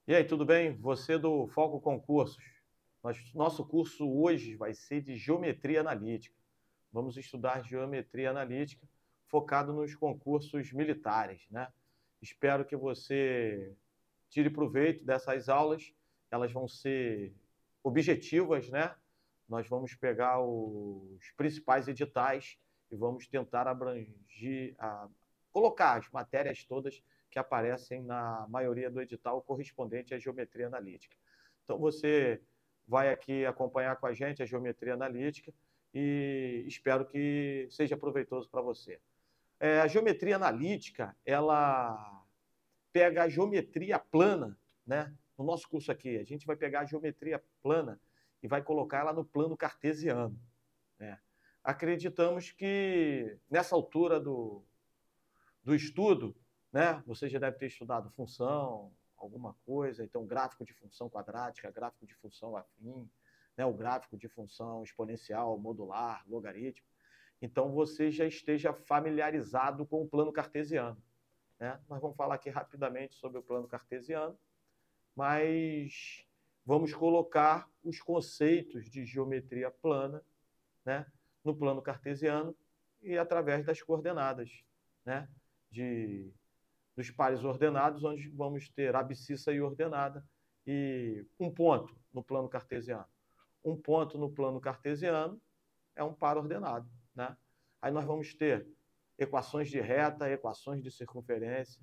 E aí, tudo bem? Você do Foco Concursos. Nosso curso hoje vai ser de Geometria Analítica. Vamos estudar Geometria Analítica focado nos concursos militares, né? Espero que você tire proveito dessas aulas. Elas vão ser objetivas, né? Nós vamos pegar os principais editais e vamos tentar abranger, colocar as matérias todas que aparecem na maioria do edital correspondente à geometria analítica. Então, você vai aqui acompanhar com a gente a geometria analítica e espero que seja proveitoso para você. A geometria analítica, ela pega a geometria plana, né? No nosso curso aqui, a gente vai pegar a geometria plana e vai colocar ela no plano cartesiano, né? Acreditamos que nessa altura do estudo, né? Você já deve ter estudado função, alguma coisa, então gráfico de função quadrática, gráfico de função afim, né? O gráfico de função exponencial, modular, logaritmo. Então você já esteja familiarizado com o plano cartesiano, né? Nós vamos falar aqui rapidamente sobre o plano cartesiano, mas vamos colocar os conceitos de geometria plana, né, no plano cartesiano e através das coordenadas, né, dos pares ordenados, onde vamos ter abscissa e ordenada, e um ponto no plano cartesiano. Um ponto no plano cartesiano é um par ordenado, né? Aí nós vamos ter equações de reta, equações de circunferência,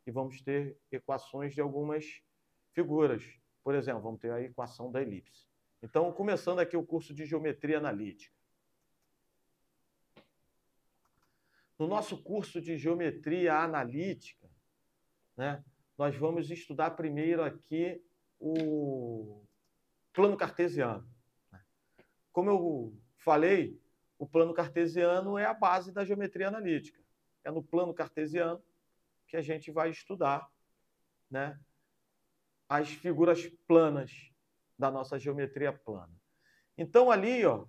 e vamos ter equações de algumas figuras. Por exemplo, vamos ter a equação da elipse. Então, começando aqui o curso de Geometria Analítica. No nosso curso de Geometria Analítica, né, nós vamos estudar primeiro aqui o plano cartesiano. Como eu falei, o plano cartesiano é a base da geometria analítica. É no plano cartesiano que a gente vai estudar, né, as figuras planas da nossa geometria plana. Então, ali, ó,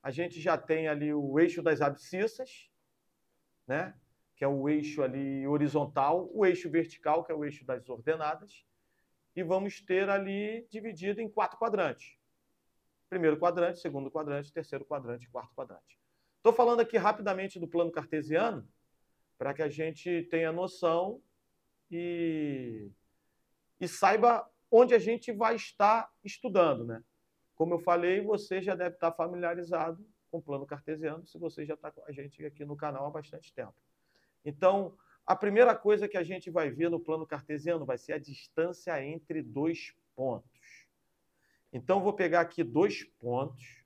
a gente já tem ali o eixo das abscissas, né, que é o eixo ali horizontal, o eixo vertical, que é o eixo das ordenadas, e vamos ter ali dividido em 4 quadrantes. Primeiro quadrante, segundo quadrante, terceiro quadrante, quarto quadrante. Estou falando aqui rapidamente do plano cartesiano, para que a gente tenha noção e saiba onde a gente vai estar estudando, né? Como eu falei, você já deve estar familiarizado com o plano cartesiano, se você já está com a gente aqui no canal há bastante tempo. Então, a primeira coisa que a gente vai ver no plano cartesiano vai ser a distância entre dois pontos. Então, vou pegar aqui dois pontos,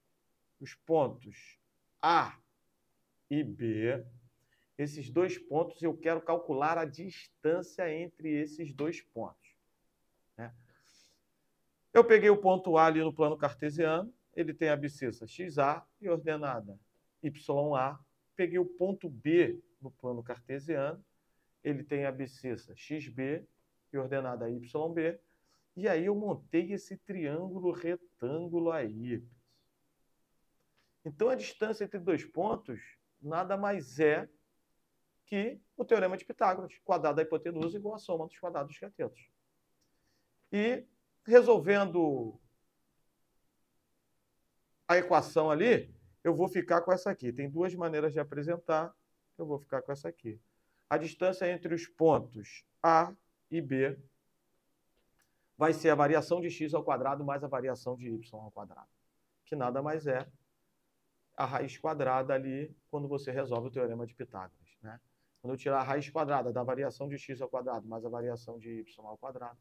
os pontos A e B. Esses dois pontos, eu quero calcular a distância entre esses dois pontos, né? Eu peguei o ponto A ali no plano cartesiano, ele tem a abscissa XA e ordenada YA. Peguei o ponto B no plano cartesiano, ele tem a abscissa XB e ordenada YB. E aí eu montei esse triângulo retângulo aí. Então a distância entre dois pontos nada mais é que o teorema de Pitágoras, quadrado da hipotenusa igual a soma dos quadrados dos catetos. E resolvendo a equação ali, eu vou ficar com essa aqui. Tem duas maneiras de apresentar, eu vou ficar com essa aqui. A distância entre os pontos A e B vai ser a variação de x ao quadrado mais a variação de y ao quadrado, que nada mais é a raiz quadrada ali quando você resolve o teorema de Pitágoras, né? Quando eu tirar a raiz quadrada da variação de x ao quadrado mais a variação de y ao quadrado,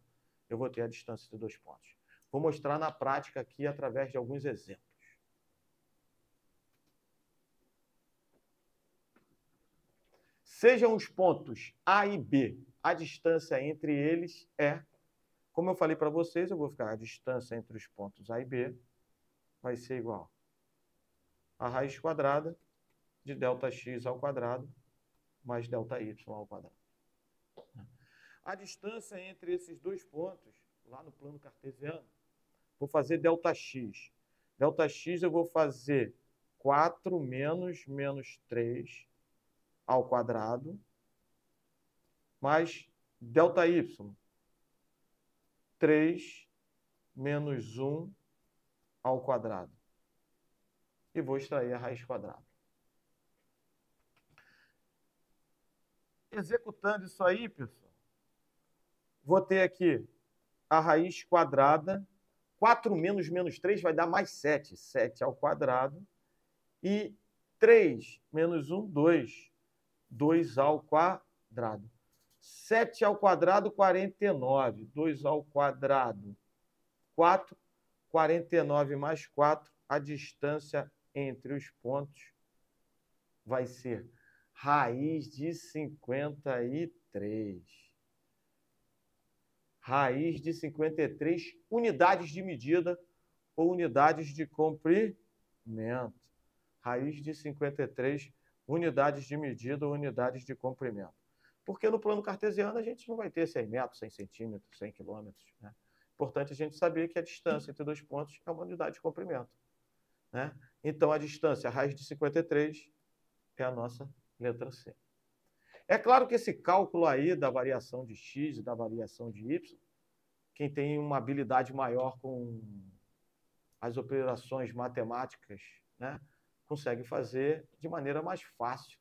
eu vou ter a distância de dois pontos. Vou mostrar na prática aqui através de alguns exemplos. Sejam os pontos A e B, a distância entre eles é, como eu falei para vocês, eu vou ficar a distância entre os pontos A e B vai ser igual a raiz quadrada de ΔX ao quadrado mais ΔY ao quadrado. A distância entre esses dois pontos, lá no plano cartesiano, vou fazer ΔX. ΔX eu vou fazer 4 menos 3 ao quadrado mais ΔY. 3 menos 1 ao quadrado. E vou extrair a raiz quadrada. Executando isso aí, pessoal, vou ter aqui a raiz quadrada. 4 menos menos 3 vai dar mais 7. 7 ao quadrado. E 3 menos 1, 2. 2 ao quadrado. 7 ao quadrado, 49. 2 ao quadrado, 4. 49 mais 4. A distância entre os pontos vai ser raiz de 53. Raiz de 53 unidades de medida ou unidades de comprimento. Raiz de 53 unidades de medida ou unidades de comprimento. Porque no plano cartesiano a gente não vai ter 100 metros, 100 centímetros, 100 quilômetros. Né? Importante a gente saber que a distância entre dois pontos é uma unidade de comprimento. Né? Então, a distância, a raiz de 53, é a nossa letra C. É claro que esse cálculo aí da variação de x e da variação de y, quem tem uma habilidade maior com as operações matemáticas, né, consegue fazer de maneira mais fácil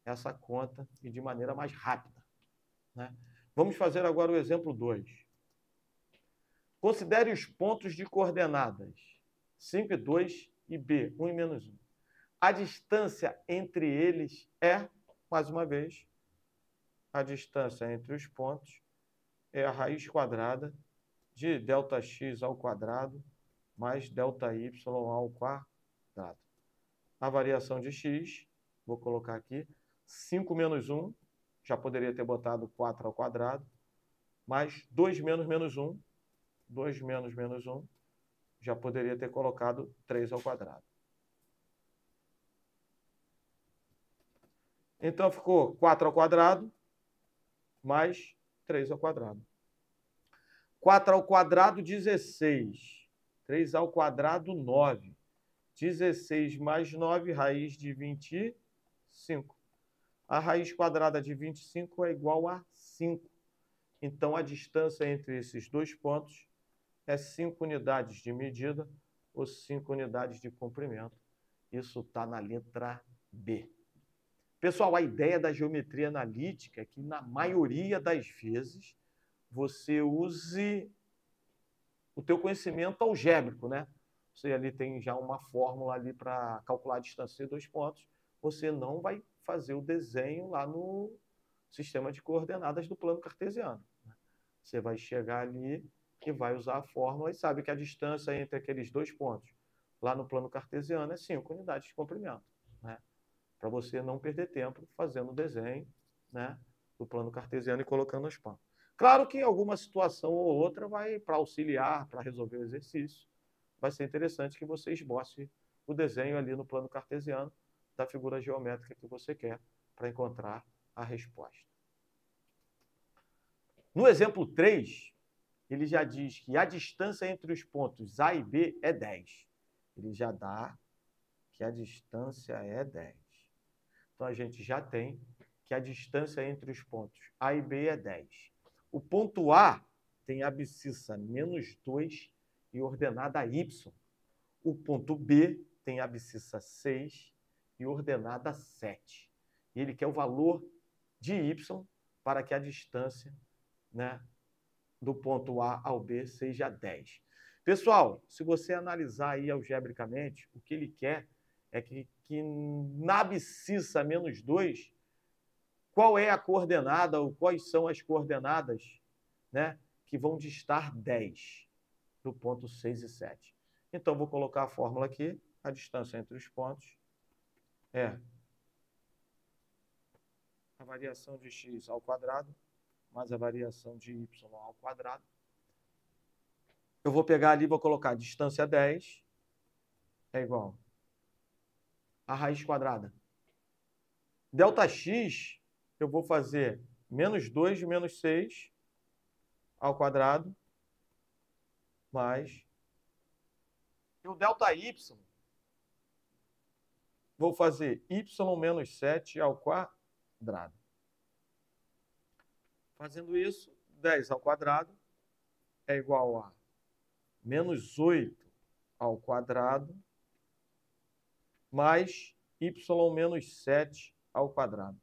essa conta e de maneira mais rápida. Né? Vamos fazer agora o exemplo 2. Considere os pontos de coordenadas 5 e 2 e B, 1 e menos 1. A distância entre eles é, mais uma vez, a distância entre os pontos é a raiz quadrada de ΔX ao quadrado mais ΔY ao quadrado. A variação de x, vou colocar aqui, 5 menos 1, já poderia ter botado 4 ao quadrado, mais 2 menos menos 1, 2 menos menos 1, já poderia ter colocado 3 ao quadrado. Então, ficou 4 ao quadrado mais 3 ao quadrado. 4 ao quadrado, 16. 3 ao quadrado, 9. 16 mais 9, raiz de 25. A raiz quadrada de 25 é igual a 5. Então, a distância entre esses dois pontos é 5 unidades de medida ou 5 unidades de comprimento. Isso está na letra B. Pessoal, a ideia da geometria analítica é que, na maioria das vezes, você use o teu conhecimento algébrico, né? Você ali tem já uma fórmula ali para calcular a distância de dois pontos. Você não vai fazer o desenho lá no sistema de coordenadas do plano cartesiano. Você vai chegar ali e vai usar a fórmula e sabe que a distância entre aqueles dois pontos lá no plano cartesiano é 5 unidades de comprimento, né? Para você não perder tempo fazendo o desenho, né, do plano cartesiano e colocando as pontas. Claro que em alguma situação ou outra vai para auxiliar, para resolver o exercício, vai ser interessante que você esboce o desenho ali no plano cartesiano da figura geométrica que você quer para encontrar a resposta. No exemplo 3, ele já diz que a distância entre os pontos A e B é 10. Ele já dá que a distância é 10. Então, a gente já tem que a distância entre os pontos A e B é 10. O ponto A tem abscissa menos 2 e ordenada Y. O ponto B tem abscissa 6 e ordenada 7. E ele quer o valor de Y para que a distância, né, do ponto A ao B seja 10. Pessoal, se você analisar aí algebricamente, o que ele quer é que na abscissa menos 2, qual é a coordenada ou quais são as coordenadas, né, que vão distar 10 do ponto 6 e 7. Então, vou colocar a fórmula aqui. A distância entre os pontos é a variação de x ao quadrado mais a variação de y ao quadrado. Eu vou pegar ali e vou colocar a distância 10 é igual a raiz quadrada. ΔX, eu vou fazer menos 2 de menos 6 ao quadrado, mais... E o ΔY, vou fazer y menos 7 ao quadrado. Fazendo isso, 10 ao quadrado é igual a menos 8 ao quadrado mais y menos 7 ao quadrado.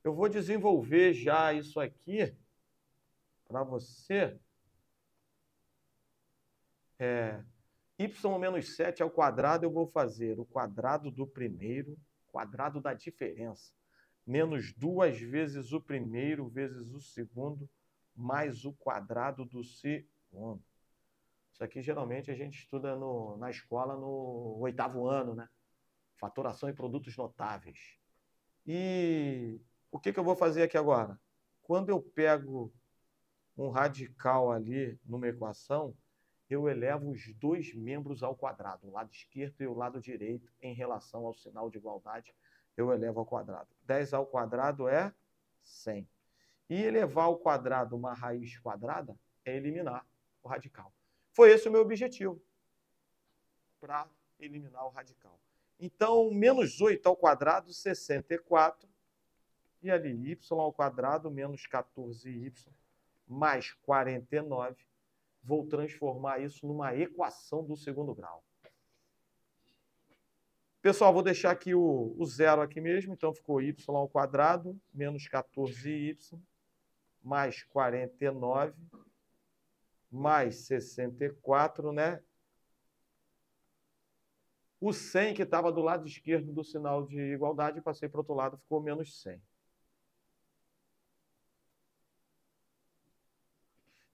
Eu vou desenvolver já isso aqui para você. Y menos 7 ao quadrado, eu vou fazer o quadrado do primeiro, quadrado da diferença, menos 2 vezes o primeiro vezes o segundo, mais o quadrado do segundo. Isso aqui, geralmente, a gente estuda na escola no 8º ano, né? Fatoração e produtos notáveis. E o que eu vou fazer aqui agora? Quando eu pego um radical ali numa equação, eu elevo os dois membros ao quadrado, o lado esquerdo e o lado direito, em relação ao sinal de igualdade, eu elevo ao quadrado. 10 ao quadrado é 100. E elevar ao quadrado uma raiz quadrada é eliminar o radical. Foi esse o meu objetivo, para eliminar o radical. Então, menos 8 ao quadrado, 64. E ali, y ao quadrado menos 14y mais 49. Vou transformar isso numa equação do segundo grau. Pessoal, vou deixar aqui o zero aqui mesmo. Então, ficou y ao quadrado menos 14y mais 49 mais 64, né? O 100 que estava do lado esquerdo do sinal de igualdade, passei para o outro lado, ficou menos 100.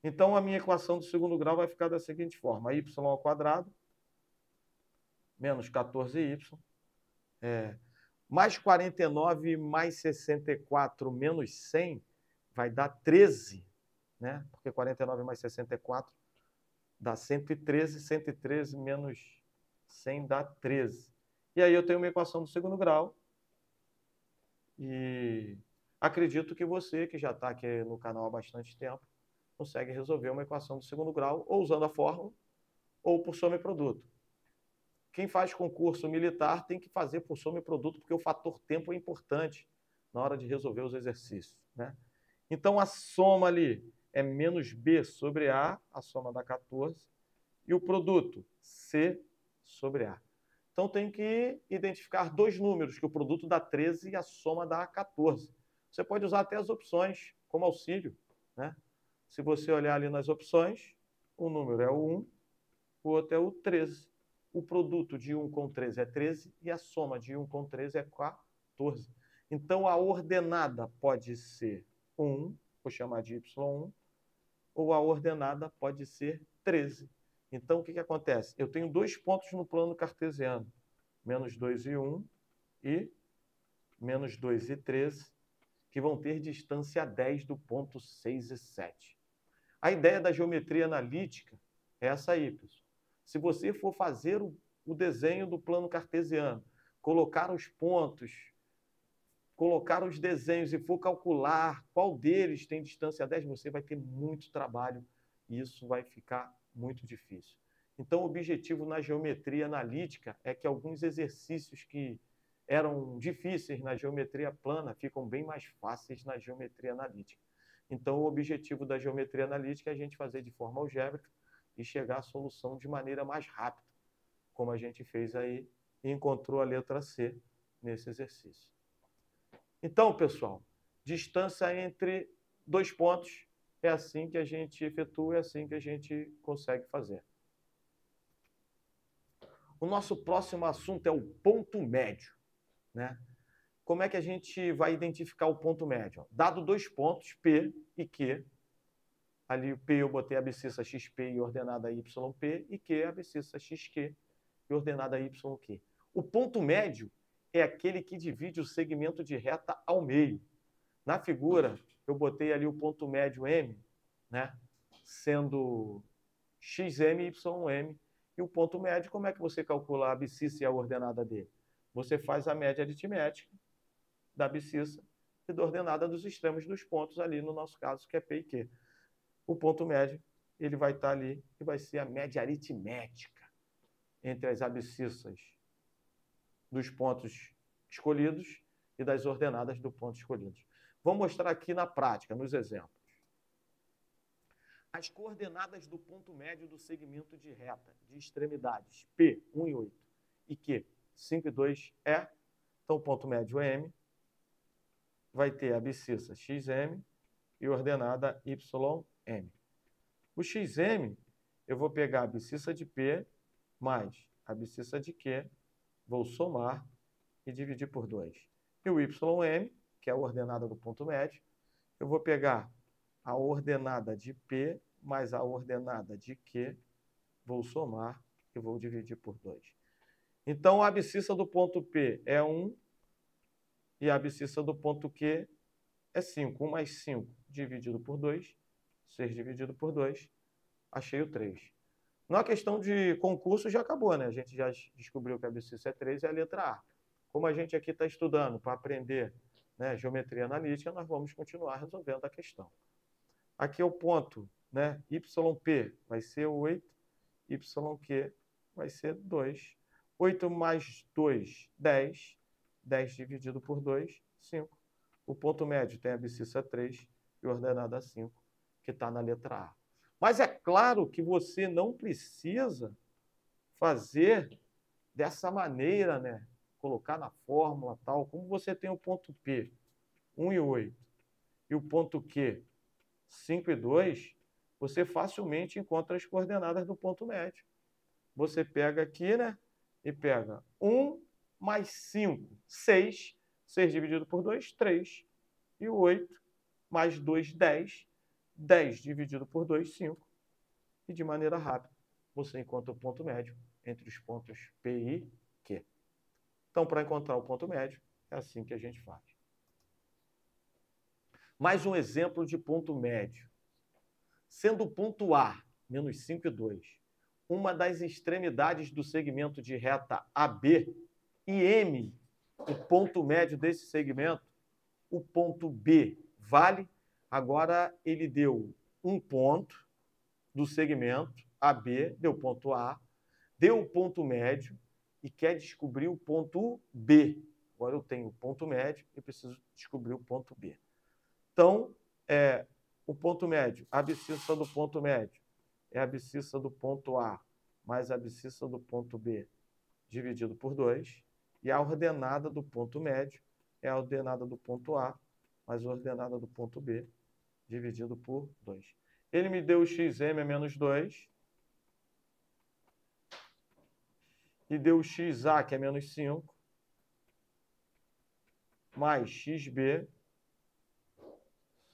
Então, a minha equação do segundo grau vai ficar da seguinte forma. Y ao quadrado menos 14y mais 49 mais 64 menos 100 vai dar 13, né? Porque 49 mais 64 dá 113, 113 menos 100 dá 13. E aí eu tenho uma equação do segundo grau. E acredito que você, que já está aqui no canal há bastante tempo, consegue resolver uma equação do segundo grau ou usando a fórmula ou por soma e produto. Quem faz concurso militar tem que fazer por soma e produto, porque o fator tempo é importante na hora de resolver os exercícios, né? Então, a soma ali é menos B sobre A, a soma dá 14, e o produto, C sobre A. Então, tem que identificar dois números, que o produto dá 13 e a soma dá 14. Você pode usar até as opções como auxílio, né? Se você olhar ali nas opções, um número é o 1, o outro é o 13. O produto de 1 com 13 é 13 e a soma de 1 com 13 é 14. Então, a ordenada pode ser 1, vou chamar de y1, ou a ordenada pode ser 13. Então, o que acontece? Eu tenho dois pontos no plano cartesiano, menos 2 e 1 e menos 2 e 13, que vão ter distância 10 do ponto 6 e 7. A ideia da geometria analítica é essa aí, pessoal. Se você for fazer o desenho do plano cartesiano, colocar os pontos, colocar os desenhos e for calcular qual deles tem distância 10, você vai ter muito trabalho e isso vai ficar muito difícil. Então, o objetivo na geometria analítica é que alguns exercícios que eram difíceis na geometria plana ficam bem mais fáceis na geometria analítica. Então, o objetivo da geometria analítica é a gente fazer de forma algébrica e chegar à solução de maneira mais rápida, como a gente fez aí e encontrou a letra C nesse exercício. Então, pessoal, distância entre dois pontos é assim que a gente efetua, é assim que a gente consegue fazer. O nosso próximo assunto é o ponto médio, né? Como é que a gente vai identificar o ponto médio? Dado dois pontos, P e Q, ali o P eu botei a abscissa XP e ordenada YP, e Q a abscissa XQ e ordenada YQ. O ponto médio é aquele que divide o segmento de reta ao meio. Na figura, eu botei ali o ponto médio M, né, sendo XM e YM. E o ponto médio, como é que você calcula a abscissa e a ordenada dele? Você faz a média aritmética da abscissa e da ordenada dos extremos dos pontos ali, no nosso caso, que é P e Q. O ponto médio, ele vai estar ali e vai ser a média aritmética entre as abscissas dos pontos escolhidos e das ordenadas do ponto escolhidos. Vou mostrar aqui na prática, nos exemplos. as coordenadas do ponto médio do segmento de reta de extremidades P, 1 e 8, e Q, 5 e 2 é, então o ponto médio é M, vai ter a abscissa XM e ordenada YM. O XM, eu vou pegar a abscissa de P mais a abscissa de Q, vou somar e dividir por 2. E o YM, que é a ordenada do ponto médio, eu vou pegar a ordenada de P mais a ordenada de Q, vou somar e vou dividir por 2. Então, a abscissa do ponto P é 1 e a abscissa do ponto Q é 5. 1 mais 5 dividido por 2, 6 dividido por 2, achei o 3. Na questão de concurso já acabou, né? A gente já descobriu que a abscissa é 3 e a letra A. Como a gente aqui está estudando para aprender, né, geometria analítica, nós vamos continuar resolvendo a questão. Aqui é o ponto, né? YP vai ser 8, YQ vai ser 2. 8 mais 2, 10. 10 dividido por 2, 5. O ponto médio tem a abscissa 3 e ordenada 5, que está na letra A. Mas é claro que você não precisa fazer dessa maneira, né? Colocar na fórmula tal. Como você tem o ponto P, 1 e 8, e o ponto Q, 5 e 2, você facilmente encontra as coordenadas do ponto médio. Você pega aqui, né? E pega 1 mais 5, 6. 6 dividido por 2, 3. E 8 mais 2, 10. 10 dividido por 2, 5. E de maneira rápida, você encontra o ponto médio entre os pontos P e Q. Então, para encontrar o ponto médio, é assim que a gente faz. Mais um exemplo de ponto médio. Sendo o ponto A, menos 5 e 2, uma das extremidades do segmento de reta AB, e M, o ponto médio desse segmento, o ponto B vale. Agora ele deu um ponto do segmento AB, deu ponto A, deu o ponto médio e quer descobrir o ponto B. Agora eu tenho o ponto médio e preciso descobrir o ponto B. Então, o ponto médio, a abscissa do ponto médio é a abscissa do ponto A mais a abscissa do ponto B dividido por 2. E a ordenada do ponto médio é a ordenada do ponto A mais a ordenada do ponto B dividido por 2. Ele me deu o XM é menos 2. E deu o XA, que é menos 5. Mais XB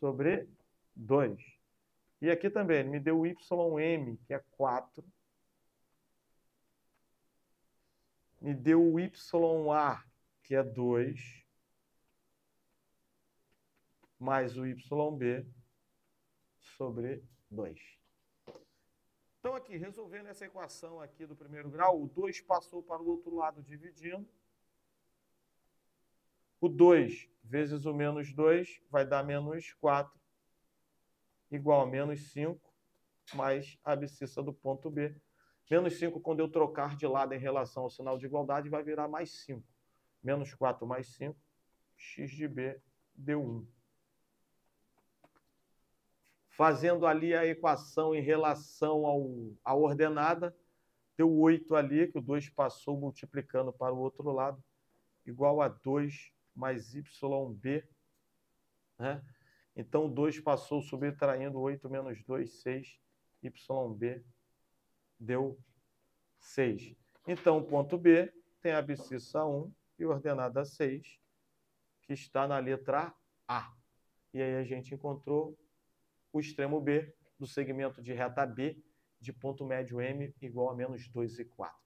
sobre 2. E aqui também, ele me deu o YM, que é 4. Me deu o YA, que é 2. Mais o YB sobre 2. Então, aqui, resolvendo essa equação aqui do primeiro grau, o 2 passou para o outro lado dividindo. O 2 vezes o menos 2 vai dar menos 4, igual a menos 5, mais a abscissa do ponto B. Menos 5, quando eu trocar de lado em relação ao sinal de igualdade, vai virar mais 5. Menos 4 mais 5, x de B deu 1. Fazendo ali a equação em relação à ordenada, deu 8 ali, que o 2 passou multiplicando para o outro lado, igual a 2 mais YB. Né? Então, 2 passou subtraindo 8 menos 2, 6. YB deu 6. Então, o ponto B tem a abscissa 1 e ordenada 6, que está na letra A. E aí a gente encontrou o extremo B do segmento de reta B de ponto médio M igual a menos 2 e 4.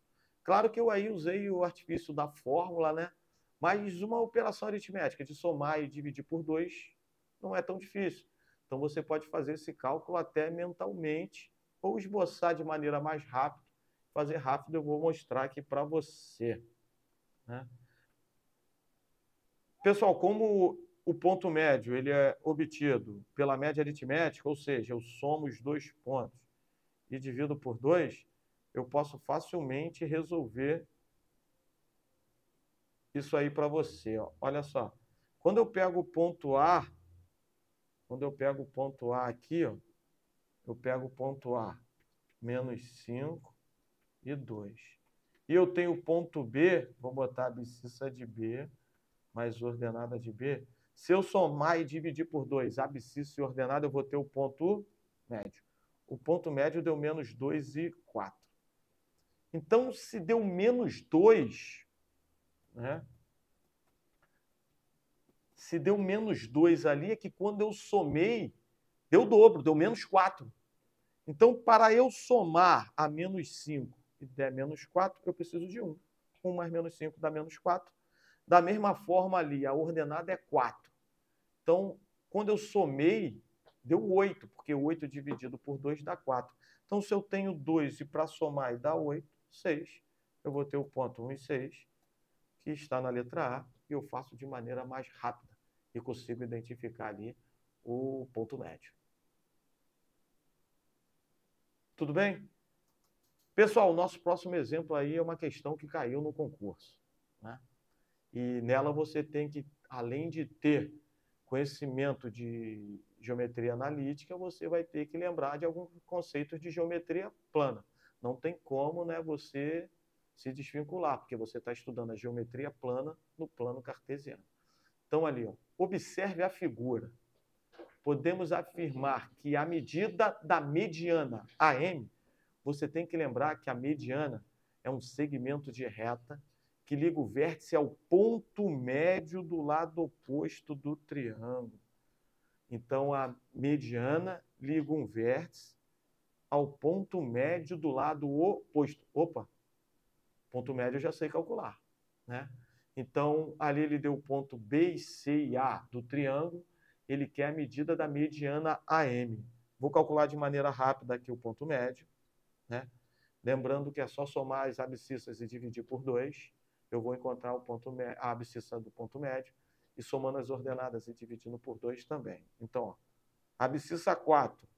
Claro que eu aí usei o artifício da fórmula, né? Mas uma operação aritmética de somar e dividir por 2 não é tão difícil. Então, você pode fazer esse cálculo até mentalmente ou esboçar de maneira mais rápida. Fazer rápido eu vou mostrar aqui para você. Né? Pessoal, como o ponto médio ele é obtido pela média aritmética, ou seja, eu somo os dois pontos e divido por 2, eu posso facilmente resolver isso aí para você. Ó. Olha só, quando eu pego o ponto A aqui, ó, eu pego o ponto A, menos 5 e 2. E eu tenho o ponto B, vou botar a abscissa de B, mais ordenada de B. Se eu somar e dividir por 2, abscissa e ordenada, eu vou ter o ponto médio. O ponto médio deu menos 2 e 4. Então, se deu menos 2, né? Se deu menos 2 ali, é que quando eu somei, deu o dobro, deu menos 4. Então, para eu somar a menos 5 e der menos 4, eu preciso de 1. 1 mais menos 5 dá menos 4. Da mesma forma ali, a ordenada é 4. Então, quando eu somei, deu 8, porque 8 dividido por 2 dá 4. Então, se eu tenho 2 e para somar e dá 8, 6, eu vou ter o ponto 1 e 6, que está na letra A, e eu faço de maneira mais rápida e consigo identificar ali o ponto médio. Tudo bem? Pessoal, o nosso próximo exemplo aí é uma questão que caiu no concurso, né? E nela você tem que, além de ter conhecimento de geometria analítica, você vai ter que lembrar de alguns conceitos de geometria plana. Não tem como, né, você se desvincular, porque você está estudando a geometria plana no plano cartesiano. Então, ali, ó, observe a figura. Podemos afirmar que a medida da mediana AM, você tem que lembrar que a mediana é um segmento de reta que liga o vértice ao ponto médio do lado oposto do triângulo. Então, a mediana liga um vértice ao ponto médio do lado oposto. Opa, ponto médio eu já sei calcular, né? Então, ali ele deu o ponto B, C e A do triângulo, ele quer a medida da mediana AM. Vou calcular de maneira rápida aqui o ponto médio, né? Lembrando que é só somar as abscissas e dividir por 2, eu vou encontrar o ponto, a abscissa do ponto médio, e somando as ordenadas e dividindo por 2 também. Então, ó, abscissa 4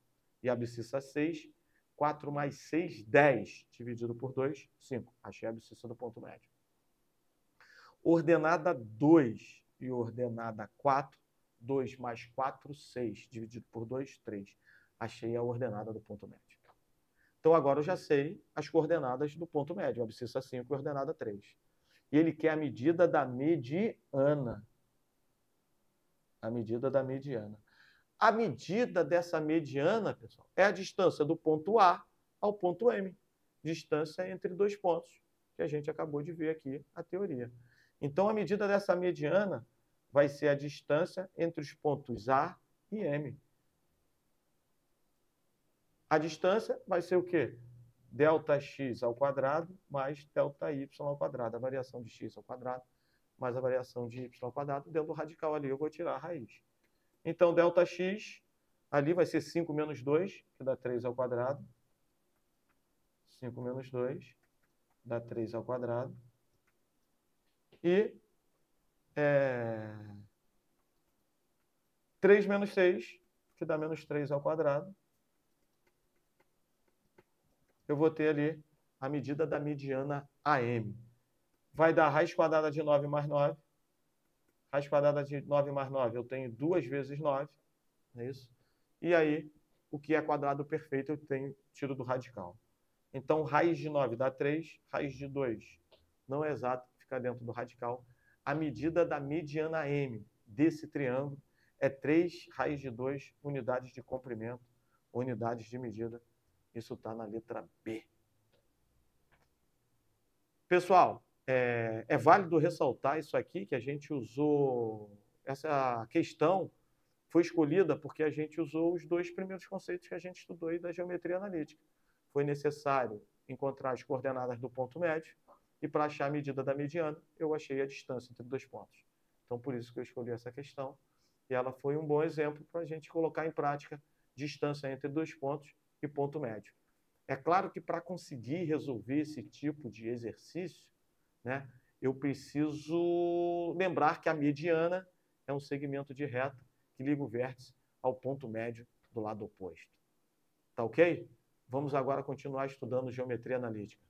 e abscissa 6, 4 mais 6, 10, dividido por 2, 5. Achei a abscissa do ponto médio. Ordenada 2 e ordenada 4, 2 mais 4, 6, dividido por 2, 3. Achei a ordenada do ponto médio. Então, agora eu já sei as coordenadas do ponto médio, abscissa 5 e ordenada 3. E ele quer a medida da mediana. A medida da mediana. A medida dessa mediana, pessoal, é a distância do ponto A ao ponto M. Distância entre dois pontos, que a gente acabou de ver aqui a teoria. Então, a medida dessa mediana vai ser a distância entre os pontos A e M. A distância vai ser o quê? Delta x ao quadrado mais delta y ao quadrado. A variação de x ao quadrado mais a variação de y ao quadrado. Dentro do radical ali eu vou tirar a raiz. Então, delta x ali vai ser 5 menos 2, que dá 3 ao quadrado. 5 menos 2 dá 3 ao quadrado. E 3 menos 6, que dá menos 3 ao quadrado. Eu vou ter ali a medida da mediana AM. Vai dar raiz quadrada de 9 mais 9. Raiz quadrada de 9 mais 9, eu tenho 2 vezes 9. Não é isso? E aí, o que é quadrado perfeito, eu tenho tiro do radical. Então, raiz de 9 dá 3, raiz de 2 não é exato, fica dentro do radical. A medida da mediana M desse triângulo é 3 raiz de 2 unidades de comprimento, unidades de medida. Isso está na letra B. Pessoal, é válido ressaltar isso aqui, que a gente usou, essa questão foi escolhida porque a gente usou os dois primeiros conceitos que a gente estudou aí da geometria analítica. Foi necessário encontrar as coordenadas do ponto médio e para achar a medida da mediana, eu achei a distância entre dois pontos. Então, por isso que eu escolhi essa questão. E ela foi um bom exemplo para a gente colocar em prática distância entre dois pontos e ponto médio. É claro que para conseguir resolver esse tipo de exercício, né, eu preciso lembrar que a mediana é um segmento de reta que liga o vértice ao ponto médio do lado oposto. Tá ok? Vamos agora continuar estudando geometria analítica.